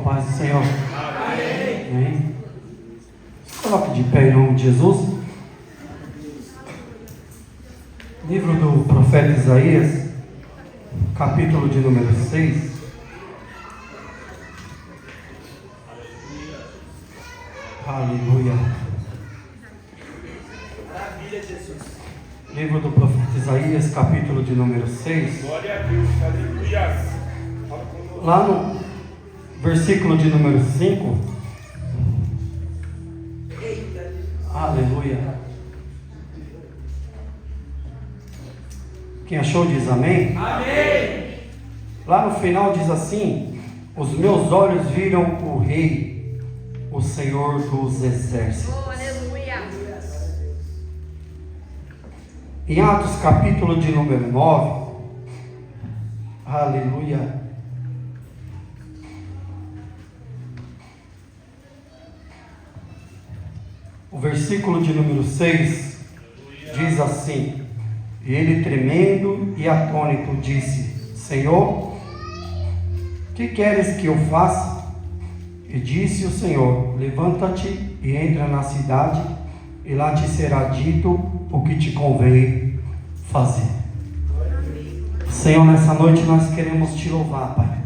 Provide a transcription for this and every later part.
paz do Senhor. Amém. Amém. Coloque de pé em nome de Jesus. Livro do profeta Isaías, capítulo de número 6. Aleluia. Maravilha, Jesus. Livro do profeta Isaías, capítulo de número 6. Glória a Deus. Aleluia. Lá no versículo de número 5. Aleluia. Quem achou diz amém? Amém. Lá no final diz assim: os meus olhos viram o Rei, o Senhor dos Exércitos. Oh, aleluia. Em Atos capítulo de número 9. Aleluia. O versículo de número 6 diz assim: e ele, tremendo e atônito, disse: Senhor, que queres que eu faça? E disse o Senhor: levanta-te e entra na cidade, e lá te será dito o que te convém fazer. Senhor, nessa noite nós queremos te louvar, Pai.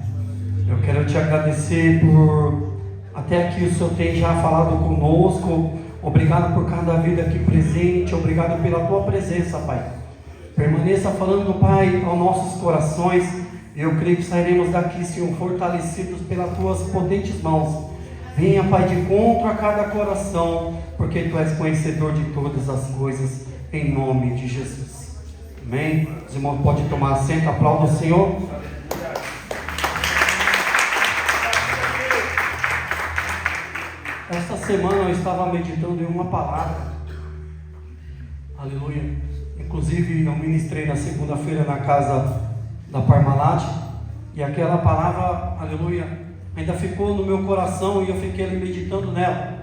Eu quero te agradecer por até aqui o Senhor tem já falado conosco. Obrigado por cada vida aqui presente. Obrigado pela tua presença, Pai. Permaneça falando, Pai, aos nossos corações. Eu creio que sairemos daqui, Senhor, fortalecidos pelas tuas potentes mãos. Venha, Pai, de encontro a cada coração, porque tu és conhecedor de todas as coisas, em nome de Jesus. Amém? Os irmãos podem tomar assento, aplauda o Senhor. Esta semana eu estava meditando em uma palavra. Aleluia. Inclusive eu ministrei na segunda-feira na casa da Parmalat. E aquela palavra, aleluia, ainda ficou no meu coração e eu fiquei ali meditando nela.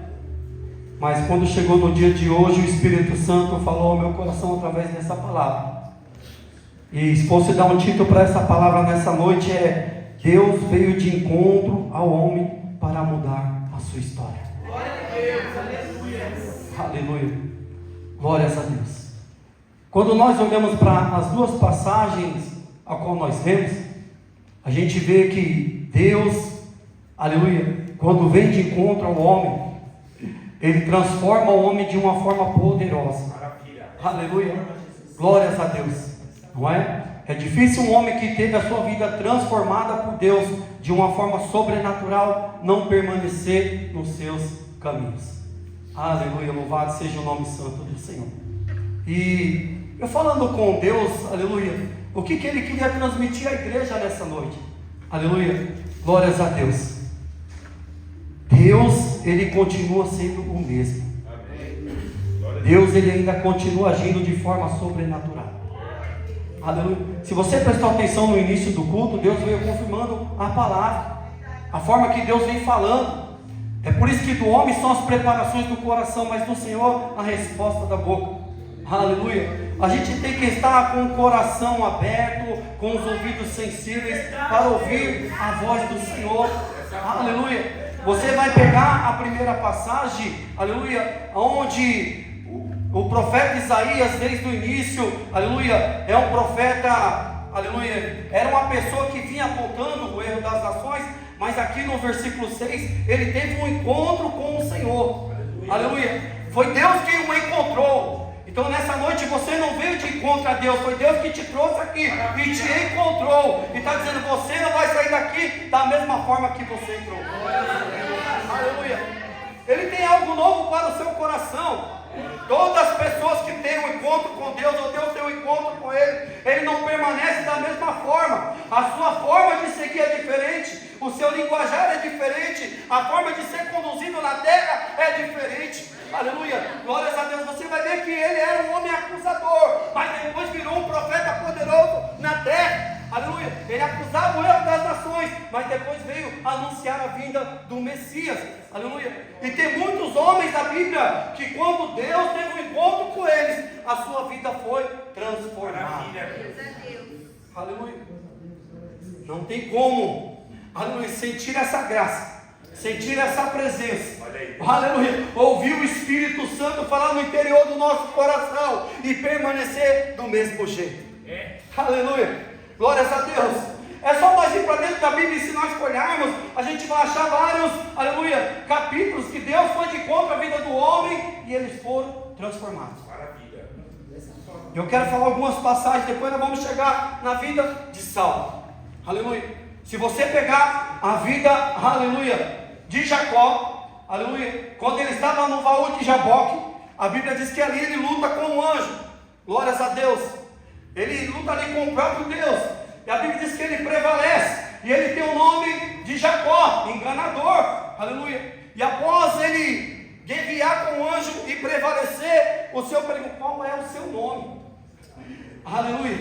Mas quando chegou no dia de hoje, o Espírito Santo falou ao meu coração através dessa palavra. E se fosse dar um título para essa palavra nessa noite é: Deus veio de encontro ao homem para mudar a sua história. Glória a Deus. Aleluia. Aleluia. Glórias a Deus. Quando nós olhamos para as duas passagens a qual nós lemos, a gente vê que Deus, aleluia, quando vem de encontro ao homem, Ele transforma o homem de uma forma poderosa. Maravilha. Aleluia. Glórias a Deus. Não é? É difícil um homem que teve a sua vida transformada por Deus de uma forma sobrenatural não permanecer nos seus caminhos. Aleluia. Louvado seja o nome santo do Senhor. E eu falando com Deus, aleluia, o que Ele queria transmitir à igreja nessa noite? Aleluia. Glórias a Deus. Deus, Ele continua sendo o mesmo. Deus, Ele ainda continua agindo de forma sobrenatural. Aleluia. Se você prestar atenção no início do culto, Deus veio confirmando a palavra, a forma que Deus vem falando. É por isso que do homem são as preparações do coração, mas do Senhor a resposta da boca. Aleluia. A gente tem que estar com o coração aberto, com os ouvidos sensíveis para ouvir a voz do Senhor. Aleluia. Você vai pegar a primeira passagem, aleluia, onde o profeta Isaías, desde o início, aleluia, é um profeta, aleluia, era uma pessoa que vinha apontando o erro das nações, mas aqui no versículo 6, ele teve um encontro com o Senhor, aleluia, foi Deus quem o encontrou. Então nessa noite você não veio de encontro a Deus, foi Deus que te trouxe aqui e te encontrou, e está dizendo: você não vai sair daqui da mesma forma que você entrou. Aleluia. Ele tem algo novo para o seu coração. Todas as pessoas que têm um encontro com Deus, ou Deus tem um encontro com Ele, Ele não permanece da mesma forma. A sua forma de seguir é diferente, o seu linguajar é diferente, a forma de ser conduzido na terra é diferente. Aleluia, glórias a Deus. Você vai ver que ele era um homem acusador, mas depois virou um profeta poderoso na terra. Aleluia, ele acusava o erro das nações, mas depois veio anunciar a vinda do Messias. Aleluia. E tem muitos homens da Bíblia que quando Deus teve um encontro com eles, a sua vida foi transformada. Aleluia. Não tem como, aleluia, sentir essa graça sentir essa presença, aleluia, ouvir o Espírito Santo falar no interior do nosso coração e permanecer do mesmo jeito. Aleluia, glórias a Deus. É só nós ir para dentro da Bíblia e se nós olharmos, a gente vai achar vários, aleluia, capítulos que Deus foi de encontro à vida do homem e eles foram transformados. Maravilha. Eu quero falar algumas passagens, depois nós vamos chegar na vida de Saulo. Aleluia. Se você pegar a vida, aleluia, de Jacó, aleluia, quando ele estava no baú de Jaboque, a Bíblia diz que ali ele luta com um anjo. Glórias a Deus. Ele luta ali com o próprio Deus. E a Bíblia diz que ele prevalece. E ele tem o nome de Jacó, enganador. Aleluia. E após ele guerrear com o anjo e prevalecer, o Senhor pergunta: qual é o seu nome? Aleluia.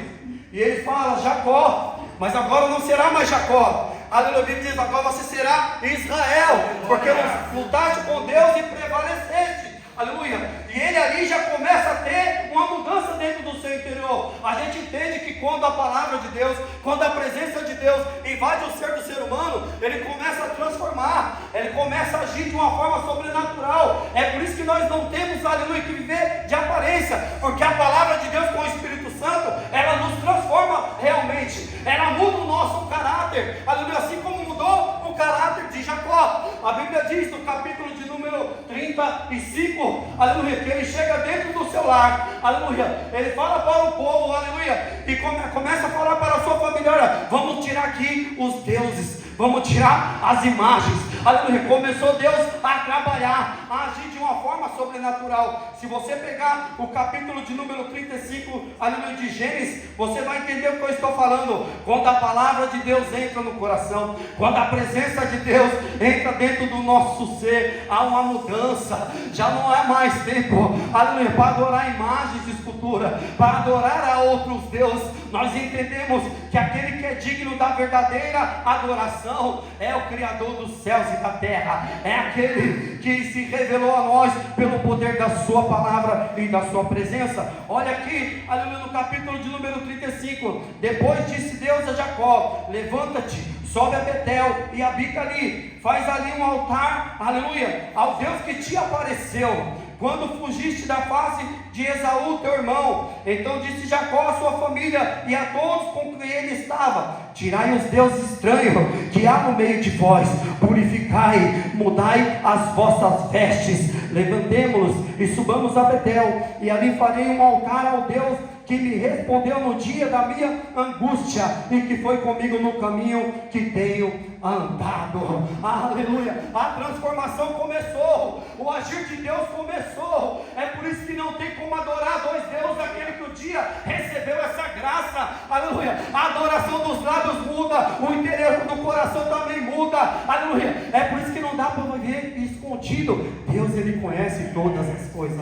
E ele fala: Jacó. Mas agora não será mais Jacó. Aleluia. A Bíblia diz: agora você será Israel. Porque lutaste com Deus e prevaleceste. Aleluia. E ele ali já começa a ter uma mudança dentro do seu interior. A gente entende que quando a palavra de Deus, quando a presença de Deus invade o ser do ser humano, ele começa a transformar, ele começa a agir de uma forma sobrenatural. É por isso que nós não temos, aleluia, que viver de aparência, porque a palavra de Deus com o Espírito Santo, ela nos transforma realmente, ela muda o nosso caráter, aleluia, assim como mudou o caráter de Jacó. A Bíblia diz no capítulo de número 35, aleluia, que ele chega dentro do seu lar, aleluia, ele fala para o povo, aleluia, e começa a falar para a sua família: olha, vamos tirar aqui os deuses, vamos tirar as imagens, aleluia. Começou Deus a trabalhar, a agir de uma forma sobrenatural. Se você pegar o capítulo de número 35, aleluia, de Gênesis, você vai entender o que eu estou falando. Quando a palavra de Deus entra no coração, quando a presença de Deus entra dentro do nosso ser, há uma mudança. Já não é mais tempo, aleluia, para adorar imagens de escultura, para adorar a outros deuses. Nós entendemos que aquele que é digno da verdadeira adoração é o Criador dos céus e da terra, é aquele que se revelou a nós pelo poder da sua palavra e da sua presença. Olha aqui, aleluia, no capítulo de número 35, depois disse Deus a Jacó: levanta-te, sobe a Betel e habita ali, faz ali um altar, aleluia, ao Deus que te apareceu quando fugiste da face de Esaú teu irmão. Então disse Jacó à sua família e a todos com quem ele estava: tirai os deuses estranhos que há no meio de vós, purificai, mudai as vossas vestes, levantemo-nos e subamos a Betel, e ali farei um altar ao Deus que me respondeu no dia da minha angústia e que foi comigo no caminho que tenho andado. Aleluia. A transformação começou, o agir de Deus começou. É por isso que não tem como adorar dois deuses. Aquele que um dia recebeu essa graça, aleluia, a adoração dos lábios muda, o interior do coração também muda, aleluia. É por isso que não dá para viver escondido. Deus, ele conhece todas as coisas.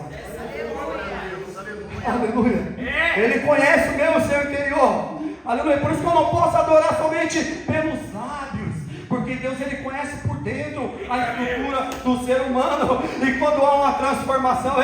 Aleluia. Ele conhece o meu seu interior. Aleluia. Por isso que eu não posso adorar somente pelos lábios, porque Deus, ele conhece por dentro a estrutura do ser humano. E quando há uma transformação,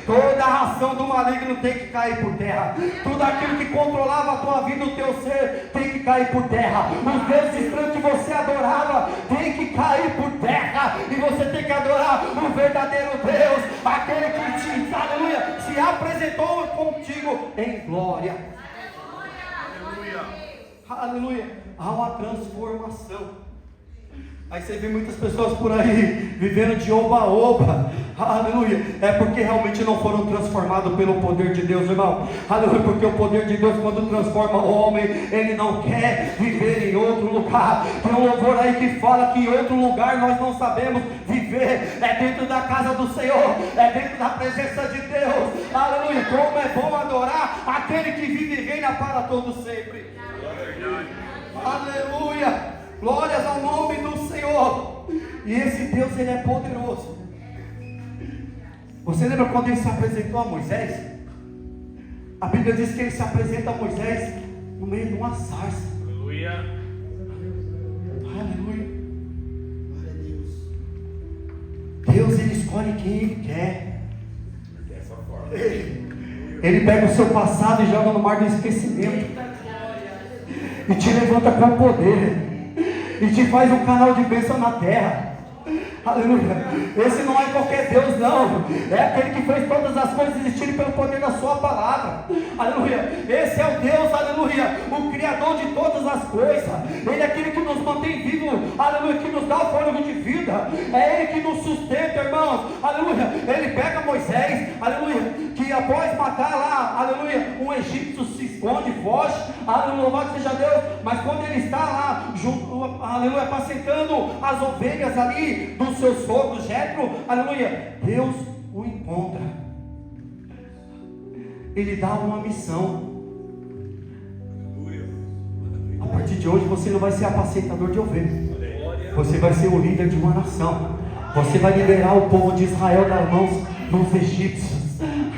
toda a ação do maligno tem que cair por terra. Tudo aquilo que controlava a tua vida, o teu ser, tem que cair por terra. Os deuses estranhos que você adorava tem que cair por terra, e você tem que adorar o verdadeiro Deus, aquele que te, aleluia, se apresentou contigo em glória. Aleluia. Há uma transformação. Aí você vê muitas pessoas por aí vivendo de oba-oba, aleluia, é porque realmente não foram transformados pelo poder de Deus, irmão, aleluia, porque o poder de Deus, quando transforma o homem, ele não quer viver em outro lugar. Tem um louvor aí que fala que em outro lugar nós não sabemos viver, é dentro da casa do Senhor, é dentro da presença de Deus, aleluia. Como é bom adorar aquele que vive e reina para todo sempre, aleluia. Glórias ao nome do Senhor. E esse Deus, ele é poderoso. Você lembra quando ele se apresentou a Moisés? A Bíblia diz que ele se apresenta a Moisés no meio de uma sarça. Aleluia. Aleluia. Deus, ele escolhe quem ele quer. Dessa forma. Ele pega o seu passado e joga no mar do esquecimento, e te levanta com poder, e te faz um canal de bênção na terra. Aleluia. Esse não é qualquer Deus, não. É aquele que fez todas as coisas existirem pelo poder da sua palavra. Aleluia. Esse é o Deus, aleluia, o Criador de todas as coisas. Ele é aquele que nos mantém vivos, aleluia, que nos dá o fôlego de vida. É Ele que nos sustenta, irmãos. Aleluia. Ele pega Moisés, aleluia, que após matar lá, aleluia, um egípcio se esconde, foge. Aleluia, louvado seja Deus. Mas quando ele está lá, junto, aleluia, apacentando as ovelhas ali do seu sogro Jetro, aleluia, Deus o encontra. Ele dá uma missão. A partir de hoje você não vai ser apacentador de ovelhas, você vai ser o líder de uma nação. Você vai liberar o povo de Israel das mãos dos egípcios.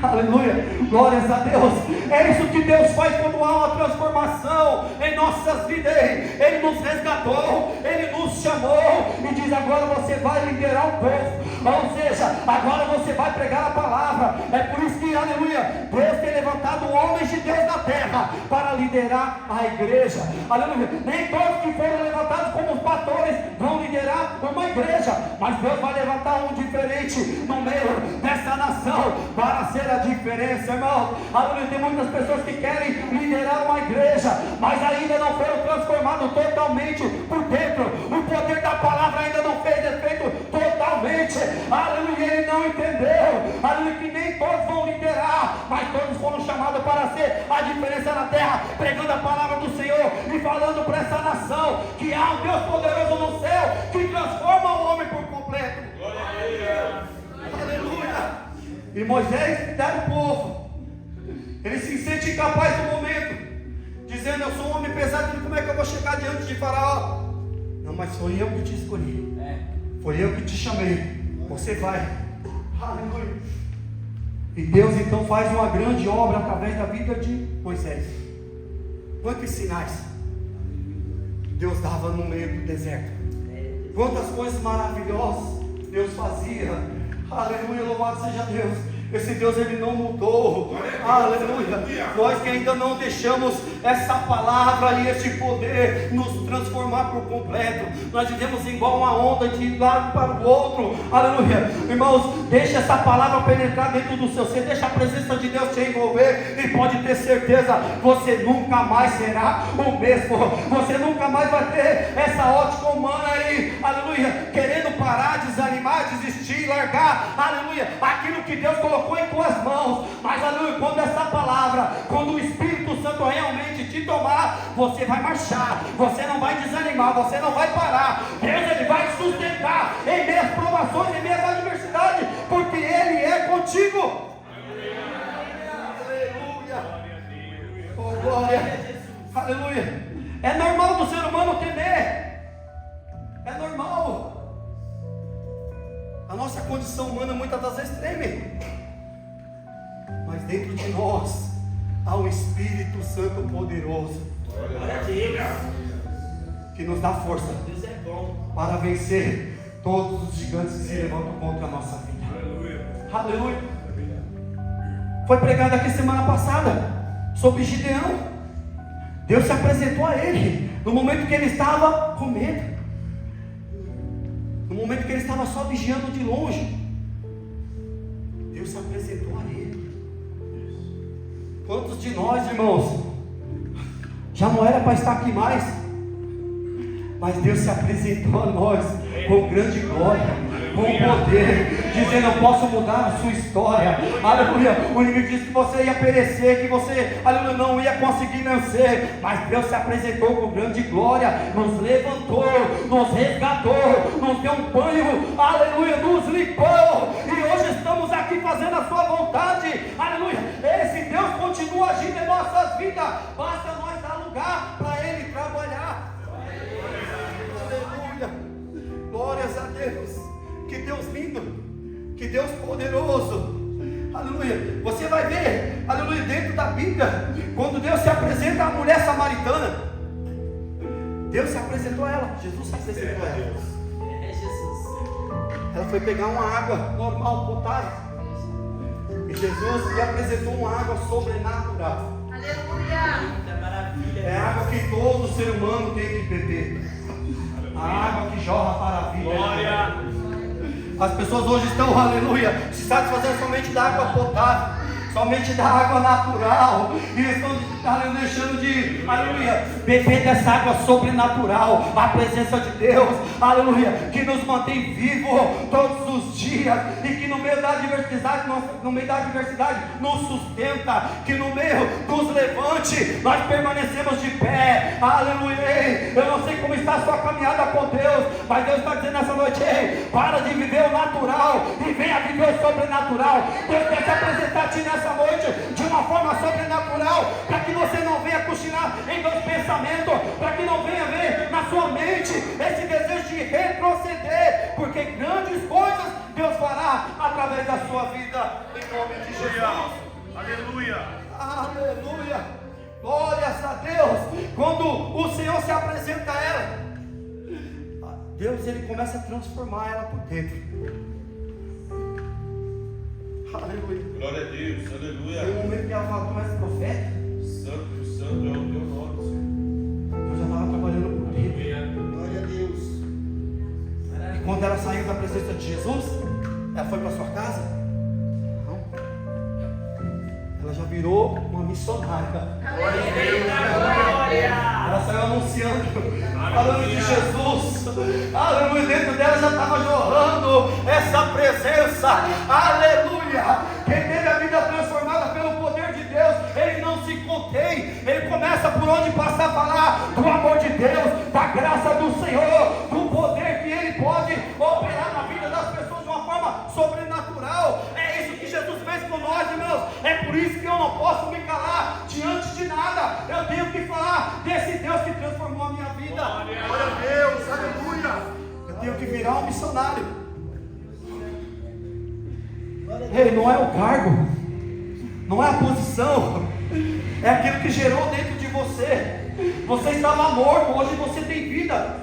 Aleluia, glórias a Deus. É isso que Deus faz quando há uma transformação em nossas vidas. Ele nos resgatou, Ele nos chamou e diz: agora você vai liderar o povo. Ou seja, agora você vai pregar a palavra. É por isso que, aleluia, Deus tem levantado homens de Deus na terra para liderar a igreja. Aleluia. Nem todos que foram levantados como pastores vão liderar uma igreja, mas Deus vai levantar um diferente no meio dessa nação para ser a diferença, irmão. Aleluia. Tem muitas pessoas que querem liderar uma igreja, mas ainda não foram transformados totalmente por dentro. O poder da palavra ainda não fez efeito totalmente. Aleluia. Ele não entendeu, aleluia, que nem todos vão liderar, mas todos foram chamados para ser a diferença na terra, pregando a palavra do Senhor e falando para essa nação que há um Deus poderoso no céu que transforma o homem por completo. Glória a Deus. Aleluia. E Moisés dá o povo. Ele se sente incapaz no momento, dizendo: eu sou um homem pesado, como é que eu vou chegar diante de Faraó? Não, mas foi eu que te escolhi, foi eu que te chamei, você vai. Aleluia. E Deus então faz uma grande obra através da vida de Moisés. Quantos sinais Deus dava no meio do deserto, quantas coisas maravilhosas Deus fazia. Aleluia, louvado seja Deus. Esse Deus, Ele não mudou. Aleluia. Nós que ainda não deixamos essa palavra e esse poder nos transformar por completo, nós vivemos igual uma onda de um lado para o outro. Aleluia. Irmãos, deixa essa palavra penetrar dentro do seu ser, deixa a presença de Deus te envolver, e pode ter certeza, você nunca mais será o mesmo. Você nunca mais vai ter essa ótica humana aí, aleluia, querendo parar, desanimar, desistir, largar, aleluia, aquilo que Deus colocou em tuas mãos. Mas aleluia, quando essa palavra, quando o Espírito Santo realmente te tomar, você vai marchar, você não vai desanimar, você não vai parar. Deus, Ele vai te sustentar em meio às provações, em meio às adversidades, porque Ele é contigo. Aleluia. Oh, glória. Aleluia. É normal do ser humano temer, é normal. A nossa condição humana muitas das vezes treme, mas dentro de nós há um Espírito Santo poderoso, que nos dá força para vencer todos os gigantes que se levantam contra a nossa vida. Aleluia. Foi pregado aqui semana passada sobre Gideão. Deus se apresentou a ele no momento que ele estava com medo, no momento que ele estava só vigiando de longe. Deus se apresentou a ele. Quantos de nós, irmãos, já não era para estar aqui mais, mas Deus se apresentou a nós com grande glória, com poder, dizendo: eu posso mudar a sua história. Aleluia. O inimigo disse que você ia perecer, que você, aleluia, não ia conseguir vencer, mas Deus se apresentou com grande glória, nos levantou, nos resgatou, nos deu um banho, aleluia, nos limpou, e hoje estamos aqui fazendo a sua vontade. Aleluia. Esse Deus continua agindo em nossas vidas, basta nós dar lugar para Ele trabalhar. Aleluia. Glórias a Deus. Que Deus lindo, que Deus poderoso. Aleluia. Você vai ver, aleluia, dentro da Bíblia, quando Deus se apresenta à mulher samaritana, Deus se apresentou a ela, Jesus se apresentou a ela. Ela foi pegar uma água normal, potável, e Jesus lhe apresentou uma água sobrenatural. Aleluia. É a água que todo ser humano tem que beber, a água que jorra para a vida. Glória. As pessoas hoje estão, aleluia, se satisfazendo somente da água potável, somente da água natural, e estão deixando de, aleluia, beber dessa água sobrenatural, a presença de Deus, aleluia, que nos mantém vivos todos os dias, e que no meio da adversidade, nos sustenta, que no meio dos levantes, nós permanecemos de pé, aleluia. Eu não sei como está a sua caminhada com Deus, mas Deus está dizendo nessa noite: ei, para de viver o natural e venha viver o sobrenatural. Deus quer se apresentar a ti nessa noite de uma forma sobrenatural, para que você não venha cochilar em teus pensamentos, para que não venha ver na sua mente esse desejo de retroceder, porque grandes coisas Deus fará através da sua vida, em nome de Jesus. Aleluia. Aleluia. Glórias a Deus. Quando o Senhor se apresenta a ela, Deus, ele começa a transformar ela por dentro. Aleluia. Glória a Deus, aleluia. Tem um momento que ela fala: tu és profeta? Santo, santo é o teu nome, Senhor. Eu já estava trabalhando por dentro. Glória a Deus. E quando ela saiu da presença de Jesus, ela foi para sua casa? Não. Ela já virou uma missionária. Glória a Deus. Ela saiu anunciando, falando de Jesus. Aleluia. Dentro dela já estava jorrando essa presença. Aleluia. Quem teve a vida transformada pelo poder de Deus, ele não se contém. Ele começa por onde passa a falar do amor de Deus, da graça do Senhor, do poder que ele pode operar na vida das pessoas de uma forma sobrenatural. É isso que Jesus fez com nós, irmãos. É por isso que eu não posso me calar diante de nada. Eu tenho que falar desse Deus que transformou a minha vida. Glória a Deus, aleluia. Eu tenho que virar um missionário. Ei, não é o cargo, não é a posição, é aquilo que gerou dentro de você. Você estava morto, hoje você tem vida.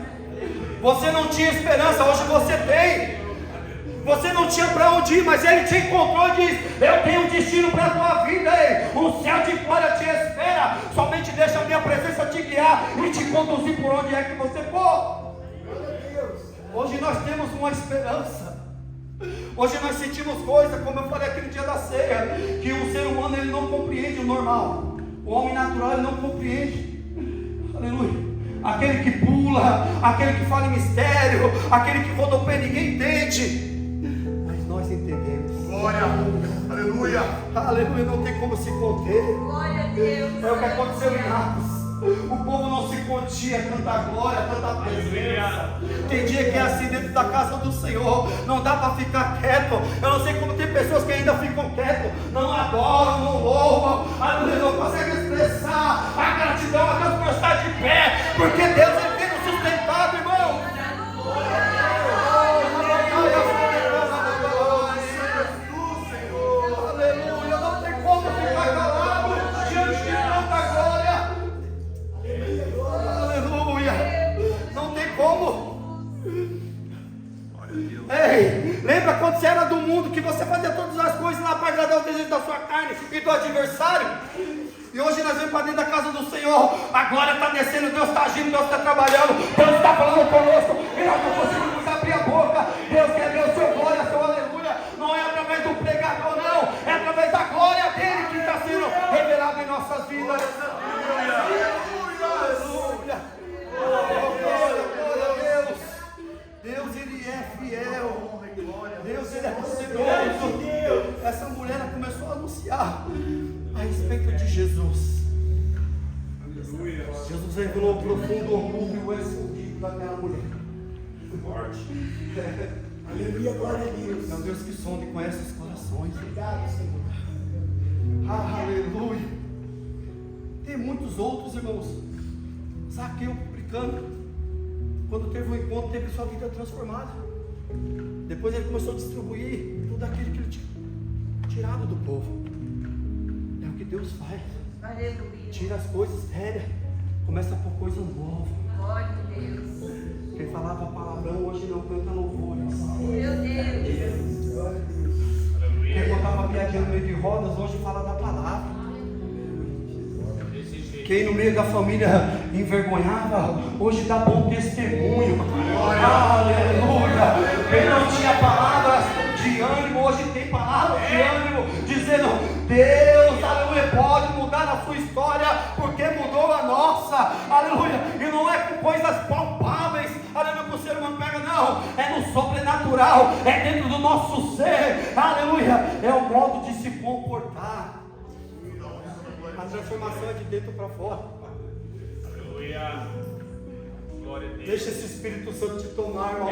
Você não tinha esperança, hoje você tem. Você não tinha para onde ir, mas Ele te encontrou e diz: eu tenho um destino para a tua vida, ei. Um céu de glória te espera. Somente deixa a minha presença te guiar e te conduzir por onde é que você for. Hoje nós temos uma esperança. Hoje nós sentimos coisas, como eu falei aqui no dia da ceia, que o ser humano ele não compreende o normal. O homem natural ele não compreende. Aleluia. Aquele que pula, aquele que fala em mistério, aquele que rodopeia, ninguém entende. Mas nós entendemos. Glória, aleluia. Aleluia, não tem como se conter. Glória a Deus. É o que aconteceu em Atos. O povo não se contia, tanta glória, tanta presença. Tem dia que é assim dentro da casa do Senhor. Não dá para ficar quieto. Eu não sei como tem pessoas que ainda ficam quietos, não adoram, não louvam, aleluia, não conseguem expressar a gratidão a Deus por estar de pé, porque Deus ele tem nos sustentado, irmão. Aleluia, não tem como ficar calado diante de tanta glória. Aleluia, não tem como. Ei, lembra quando você era do mundo, que você fazia todas as coisas lá para agradar o desejo da sua carne e do adversário? E hoje nós vamos para dentro da casa do Senhor, a glória está descendo, Deus está agindo, Deus está trabalhando, Deus está falando conosco, e nós não conseguimos abrir a boca. Deus quer ver o seu glória, seu aleluia. Não é através do pregador, não, é através da glória dele que está sendo revelado em nossas vidas. Aleluia. Glória a Deus. Deus ele é fiel. Deus ele é poderoso. Essa mulher ela começou a anunciar a respeito de Jesus. Jesus revelou o profundo orgulho escondido daquela mulher. Aleluia, glória a Deus. É o Deus que sonda e conhece os corações. Obrigado, Senhor. Aleluia. Tem muitos outros, irmãos. Zaqueu publicano, quando teve um encontro, teve sua vida transformada. Depois ele começou a distribuir tudo aquilo que ele tinha tirado do povo. É o que Deus faz. Aleluia. Tira as coisas sérias, começa a pôr coisa nova. Glória a Deus. Quem falava palavrão hoje não canta louvores. Meu Deus. Quem botava piadinha no meio de rodas hoje fala da palavra. Quem no meio da família envergonhava, hoje dá bom testemunho. Aleluia. Quem não tinha palavra, aleluia, e não é com coisas palpáveis, aleluia, que o ser humano pega, não, é no sobrenatural, é dentro do nosso ser, aleluia, é o modo de se comportar. A transformação é de dentro para fora. Aleluia. Glória a Deus. Deixa esse Espírito Santo te tomar, irmão.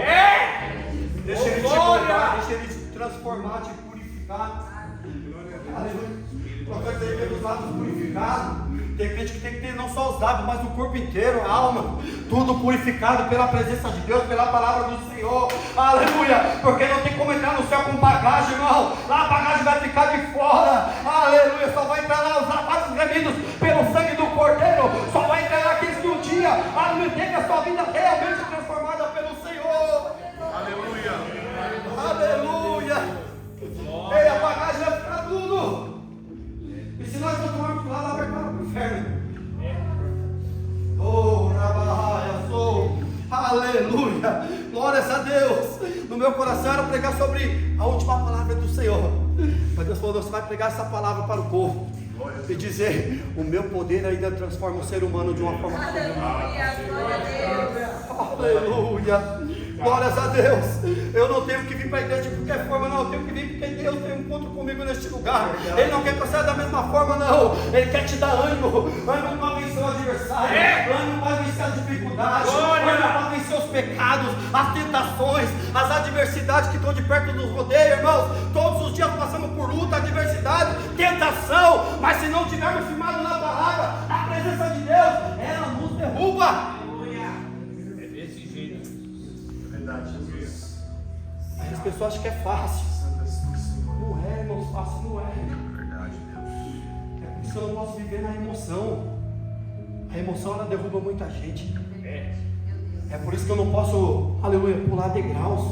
Deixa Oh, ele te glória! mudar, deixa ele te transformar, te purificar. Aleluia. O profeta aí pelos lados purificados. Tem crente que tem que ter não só os lábios, mas o corpo inteiro, a alma, tudo purificado pela presença de Deus, pela palavra do Senhor. Aleluia. Porque não tem como entrar no céu com bagagem, irmão. Lá a bagagem vai ficar de fora. Aleluia. Só vai entrar lá os sapatos remidos pelo sangue do Cordeiro. Só vai entrar lá aqueles que um dia, aleluia, teve a sua vida realmente transformada pelo Senhor. Aleluia. Aleluia. Ei, a bagagem vai ficar tudo. E se nós não tomarmos lá, vai para o inferno. Oh, Rabaia, sou. Aleluia. Glórias a Deus. No meu coração era pregar sobre a última palavra do Senhor. Mas Deus falou: você vai pregar essa palavra para o povo e dizer: o meu poder ainda transforma o ser humano de uma forma. Aleluia, glória a Deus. Aleluia. Glórias a Deus. Eu não tenho que vir para a igreja de qualquer forma, não. Eu tenho que vir porque Deus tem um encontro comigo neste lugar. Ele não quer que eu saia da mesma forma, não. Ele quer te dar ânimo. Ânimo para vencer o adversário. Ânimo para vencer as dificuldades. Ânimo para vencer os pecados, as tentações, as adversidades que estão de perto nos rodeiam, irmãos. Todos os dias passamos por luta, adversidade, tentação. Mas se não tivermos firmado na palavra, a presença de Deus, ela nos derruba. É desse jeito. As pessoas acham que é fácil. Não é, irmãos, fácil não é. É por isso que eu não posso viver na emoção. A emoção, ela derruba muita gente. É por isso que eu não posso, aleluia, pular degraus.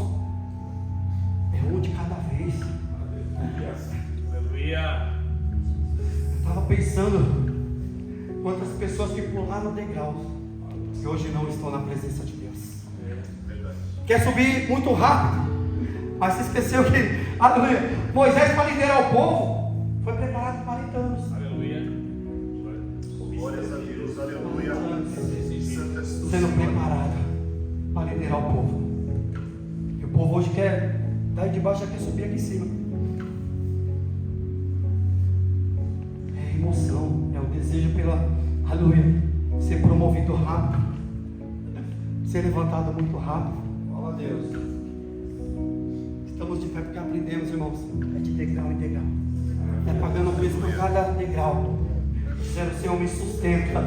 É um de cada vez. Aleluia. Eu estava pensando quantas pessoas que pularam degraus e hoje não estão na presença de Deus. Quer subir muito rápido, mas se esqueceu que, aleluia, Moisés, para liderar o povo, foi preparado 40 anos. Aleluia. Glórias a Deus, aleluia. Sendo preparado para liderar o povo. E o povo hoje quer, daí de baixo já quer subir aqui em cima. É emoção, é o desejo pela, aleluia, ser promovido rápido, ser levantado muito rápido. Glória a Deus. Estamos de pé porque aprendemos, irmãos. É de degrau em degrau. É pagando o preço por cada degrau. Dizendo: Senhor, me sustenta.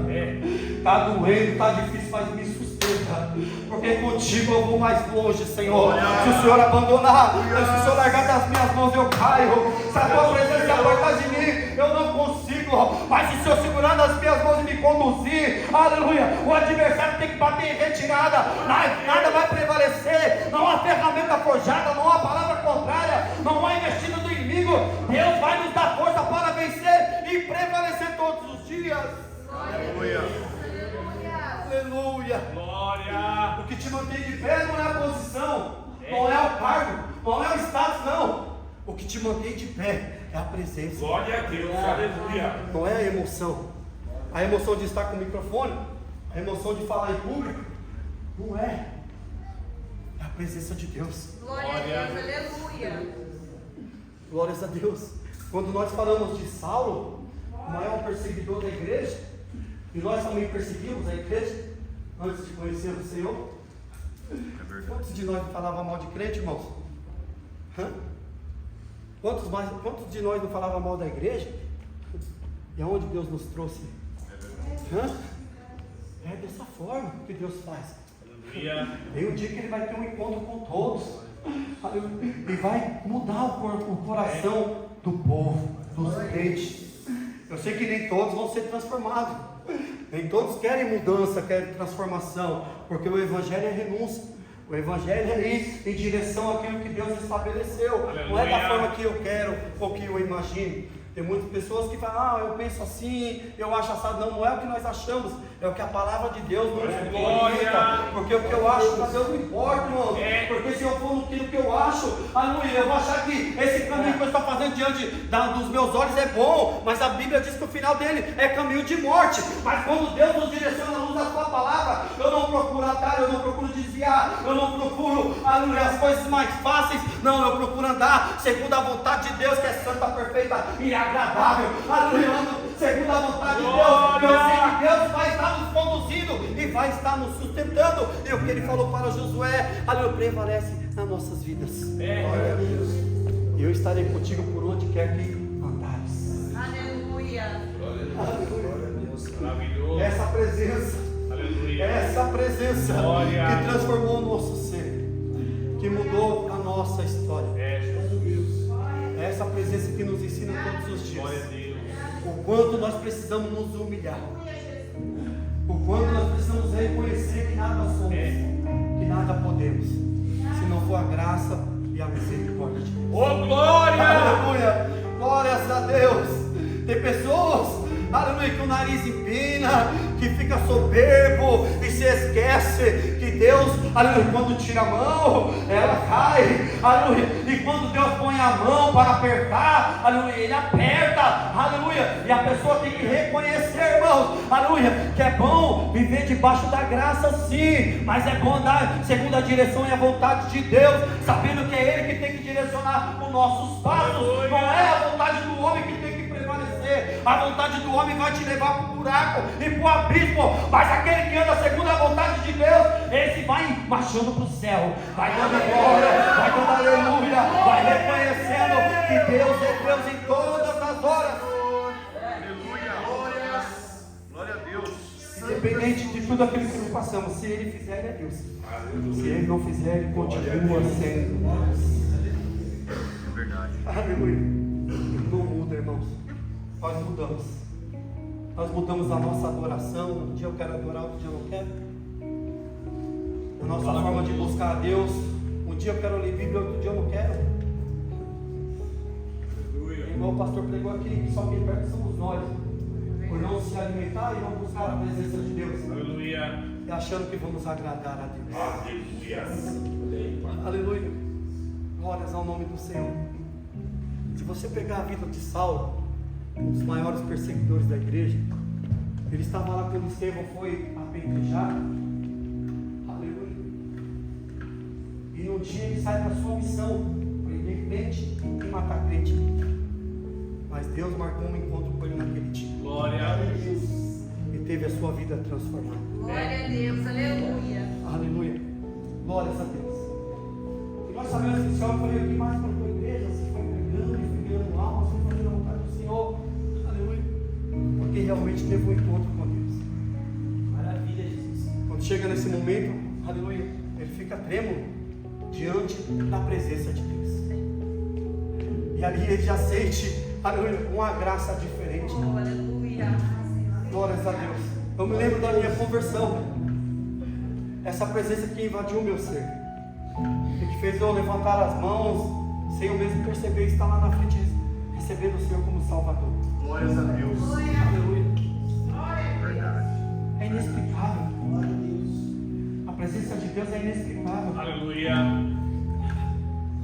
Está doendo, está difícil, mas me sustenta. Porque contigo eu vou mais longe, Senhor. Se o Senhor abandonar, se o Senhor largar das minhas mãos, eu caio. Se a tua presença se apartar de mim, eu não consigo. Mas se o Senhor segurar nas minhas mãos e me conduzir, aleluia, o adversário tem que bater em retirada. Nada vai prevalecer. Não há ferramenta forjada, não há palavra contrária, não há investida do inimigo. Deus vai nos dar força para vencer e prevalecer todos os dias. Aleluia. Aleluia. Glória. O que te mantém de pé não é a posição, não é o cargo, não é o status, não. O que te mantém de pé é a presença. Glória a Deus. Aleluia. Não é a emoção. A emoção de estar com o microfone, a emoção de falar em público, não é. É a presença de Deus. Glória a Deus, aleluia. Glórias a Deus. Quando nós falamos de Saulo, o maior perseguidor da igreja, e nós também perseguimos a igreja antes de conhecer o Senhor. Quantos de nós falavam mal de crente, irmãos? Quantos de nós não falavam mal da igreja? E aonde Deus nos trouxe? É dessa forma que Deus faz. Aleluia. Tem um dia que Ele vai ter um encontro com todos. E vai mudar o coração do povo, dos crentes. Eu sei que nem todos vão ser transformados. Nem todos querem mudança, querem transformação. Porque o Evangelho é renúncia. O Evangelho é ir em direção àquilo que Deus estabeleceu. Não é da forma que eu quero ou que eu imagino. Tem muitas pessoas que falam, eu penso assim, eu acho assado. Não, não é o que nós achamos, é o que a palavra de Deus nos orienta. Porque o que eu acho para Deus não importa, irmão. Porque se eu for naquilo que eu acho, aleluia, eu vou achar que esse caminho que eu estou fazendo diante dos meus olhos é bom, mas a Bíblia diz que o final dele é caminho de morte. Mas quando Deus nos direciona a luz da sua palavra, eu não procuro atalho, eu não procuro desviar, eu não procuro, aleluia, as coisas mais fáceis. Não, eu procuro andar segundo a vontade de Deus, que é santa, perfeita e agradável. Aleluia, segundo a vontade de Deus. Eu sei que Deus vai estar nos conduzindo e vai estar nos sustentando. E o que ele falou para Josué, aleluia, prevalece nas nossas vidas. Glória a Deus. Eu estarei contigo por onde quer que andares. Aleluia. Maravilhoso. Essa presença, Aleluia. essa presença Glória. que transformou o nosso ser, que mudou a nossa história. Jesus. Essa presença que nos ensina todos os dias. Glória a Deus. O quanto nós precisamos nos humilhar. O quanto nós precisamos reconhecer que nada somos, que nada podemos, se não for a graça e a misericórdia de Deus. Oh, glória! Aleluia! Glórias a Deus! Tem pessoas, aleluia, que o nariz empina, que fica soberbo e se esquece que Deus, aleluia, quando tira a mão, ela cai, aleluia, e quando Deus põe a mão para apertar, aleluia, ele aperta, aleluia, e a pessoa tem que reconhecer, irmãos, aleluia, que é bom viver debaixo da graça, sim, mas é bom andar segundo a direção e a vontade de Deus, sabendo que é Ele que tem que direcionar os nossos passos, não é a vontade do homem que tem que prevalecer, a vontade do homem vai te levar para o buraco e para o abismo, mas aquele que anda segundo a vontade de Deus, esse vai marchando para o céu, vai dando glória, vai dando aleluia, vai reconhecendo que Deus é Deus em todas as horas. Aleluia. Glória a Deus. Independente de tudo aquilo que nós passamos, se Ele fizer, Ele é Deus. Se Ele não fizer, Ele continua sendo Deus. É verdade. Aleluia. Não muda, irmãos. Nós mudamos. Nós mudamos a nossa adoração. Um dia eu quero adorar, outro dia eu não quero. A nossa forma de buscar a Deus. Um dia eu quero ler Bíblia, outro dia eu não quero. Igual o pastor pregou aqui, só quem perde somos nós. Por não se alimentar e não buscar a presença de Deus. Aleluia. E achando que vamos agradar a Deus. Aleluia. Aleluia. Glórias ao nome do Senhor. Se você pegar a vida de Saulo, um dos maiores perseguidores da igreja, ele estava lá quando Estevão foi apedrejado. Aleluia. E num dia ele sai da sua missão, prender crente e matar crente. Mas Deus marcou um encontro com ele naquele dia. Glória a Deus. E teve a sua vida transformada. Glória a Deus. Aleluia. Aleluia. Glórias a Deus. E nós sabemos que esse homem foi aqui mais para a igreja, se foi pregando e foi ganhando almas, foi fazendo a vontade do Senhor. Aleluia. Porque realmente teve um encontro com Deus. Maravilha, Jesus. Quando chega nesse momento, aleluia, ele fica trêmulo diante da presença de Deus. E ali ele já sente, aleluia, uma graça diferente. Oh, aleluia. Glórias a Deus. Eu me lembro da minha conversão. Essa presença que invadiu o meu ser. E que fez eu levantar as mãos, sem eu mesmo perceber, estar lá na frente, recebendo o Senhor como Salvador. Glórias a Deus. Aleluia. Verdade. É inexplicável. A presença de Deus é inexplicável. Aleluia.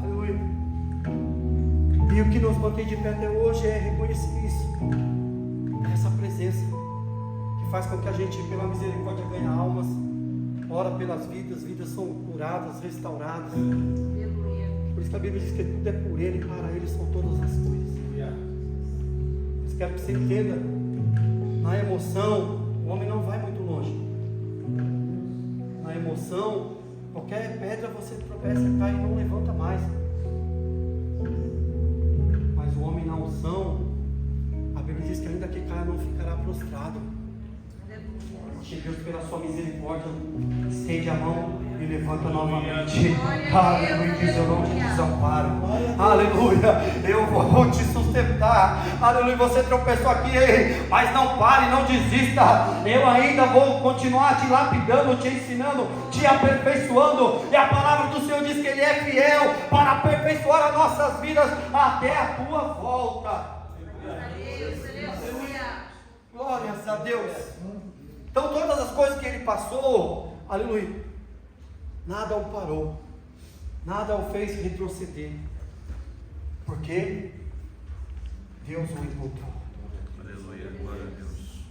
Aleluia. E o que nos mantém de pé até hoje é reconhecer isso. Essa presença que faz com que a gente, pela misericórdia, ganhe almas, ora pelas vidas, vidas são curadas, restauradas. Aleluia. Por isso que a Bíblia diz que tudo é por Ele e para Ele são todas as coisas. Mas quero que você entenda, na emoção, o homem não vai muito longe. Na emoção, qualquer pedra você tropeça, cai e não levanta mais. Mas o homem na unção, a Bíblia diz que ainda que caia não ficará prostrado. Que Deus, pela sua misericórdia, estende a mão e levanta novamente. Aleluia, diz: eu não te desamparo. Aleluia, eu vou te sustentar. Aleluia, você tropeçou aqui, mas não pare, não desista. Eu ainda vou continuar te lapidando, te ensinando, te aperfeiçoando. E a palavra do Senhor diz que Ele é fiel para aperfeiçoar as nossas vidas até a tua volta. Aleluia. Glórias a Deus. Então todas as coisas que ele passou, aleluia, nada o parou, nada o fez retroceder, porque Deus o encontrou. Aleluia, glória a Deus.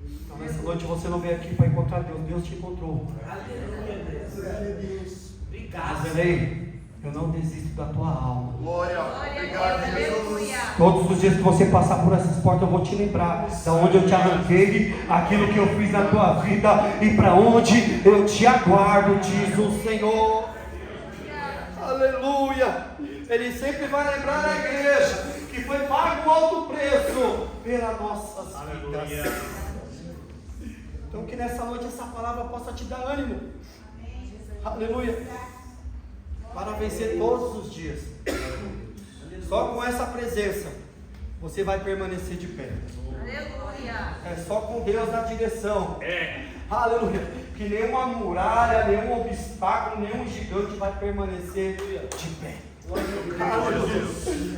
Então nessa noite você não veio aqui para encontrar Deus, Deus te encontrou. Glória a Deus. Mas ei, eu não desisto da tua alma. Glória, Glória obrigado, a Deus. Jesus. Aleluia. Todos os dias que você passar por essas portas, eu vou te lembrar da onde eu te arranquei, aquilo que eu fiz na tua vida e para onde eu te aguardo, diz o Senhor. Aleluia. Ele sempre vai lembrar a igreja que foi pago um alto preço pelas nossas vidas. Então que nessa noite essa palavra possa te dar ânimo. Aleluia. Para vencer todos os dias. Só com essa presença você vai permanecer de pé. Aleluia. É só com Deus na direção. Aleluia. Que nenhuma muralha, nenhum obstáculo, nenhum gigante vai permanecer de pé. Aleluia.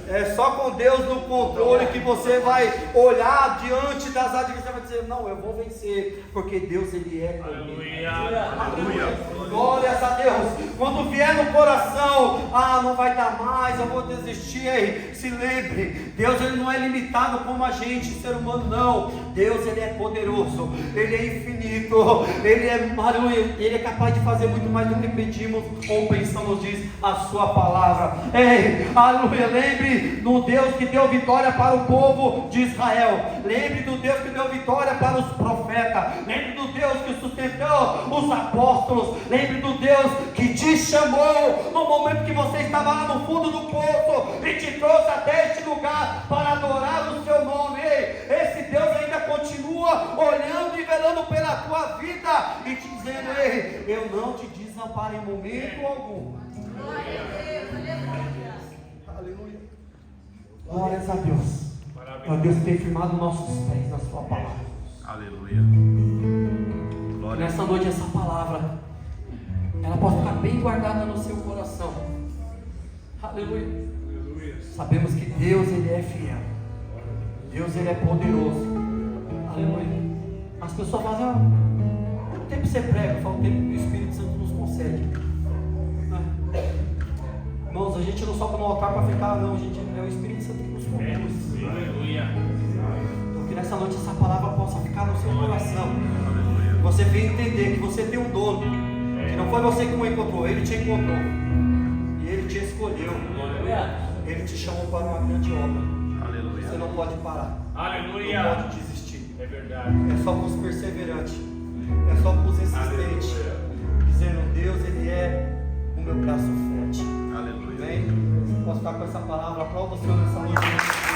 É só com Deus no controle que você vai olhar diante das adversidades e vai dizer: não, eu vou vencer, porque Deus ele é comigo. Aleluia. Glórias a Deus. Quando vier no coração, não vai dar mais, eu vou desistir. Ei, se lembre, Deus ele não é limitado como a gente, ser humano, não. Deus ele é poderoso, ele é infinito, ele é, aleluia, ele é capaz de fazer muito mais do que pedimos ou pensamos, diz a sua palavra. Ei, aleluia, lembre do Deus que deu vitória para o povo de Israel. Lembre do Deus que deu vitória para os profetas. Lembre do Deus que sustentou os apóstolos. Lembre do Deus que te chamou no momento que você estava lá no fundo do poço e te trouxe até este lugar para adorar o seu nome. Ei, esse Deus ainda continua olhando e velando pela tua vida e te dizendo: ei, eu não te desamparo em momento algum. Glória a Deus. Aleluia. Aleluia. Glórias a Deus. Ó Deus que tem firmado nossos pés na sua palavra. Aleluia. Glória. Nessa noite essa palavra, ela pode ficar bem guardada no seu coração. Aleluia. Sabemos que Deus ele é fiel. Deus ele é poderoso. Aleluia. As pessoas falam: quanto tempo você prega? Eu falo: o tempo que o Espírito Santo nos concede. Irmãos, a gente não sobe no altar para ficar, não, gente. É o Espírito Santo que nos conduz. Aleluia. Então que nessa noite essa palavra possa ficar no seu coração. Aleluia. Você venha entender que você tem um dono, que não foi você que o encontrou, ele te encontrou e ele te escolheu. Ele te chamou para uma grande obra. Aleluia. Você não pode parar. Aleluia. Não pode desistir. É verdade. É só para os perseverantes, é só para os insistentes, dizendo: Deus ele é o meu braço forte. Aleluia. Amém? Posso estar com essa palavra? Aplauda o Senhor nessa noite.